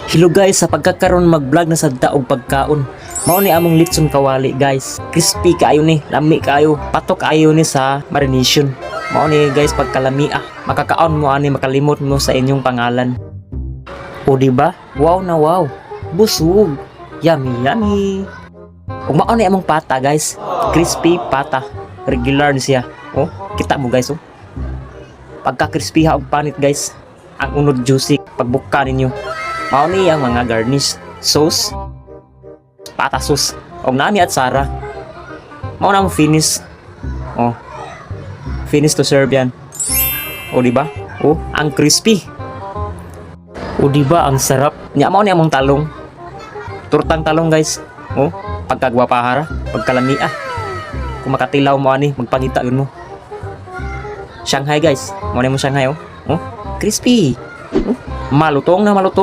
Hello guys, sa pagkakaroon mag-vlog na sa daog pagkaon. Mao ni among litson kawali guys. Crispy kaayo ni, lami kaayo, patok kaayo ni sa marination. Mao ni guys pagkalami makakaon mo ani makalimot mo sa inyong pangalan. O di ba? Wow na wow. Busog. Yummy yummy. Ug mao ni among pata guys. Crispy pata. Regular ni siya. Oh, kita mo guys oh. Pagka crispy ha og panit guys. Ang unod juicy pagbuka ninyo. Mao ni ang mga garnish, sauce, pata sauce, og nami at sara. Mao na ang finish. Oh. Finish to serve yan. O di ba? Oh, ang crispy. O di ba ang sarap? Nya mao ni among talong. Turtang talong guys. Oh, pagkagwapahara, pagkalamia. Kung makatilaw mo ani, magpangita yun mo. Shanghai guys. Mao ni mo Shanghai oh. Oh, crispy. Oh, malutong na malutong.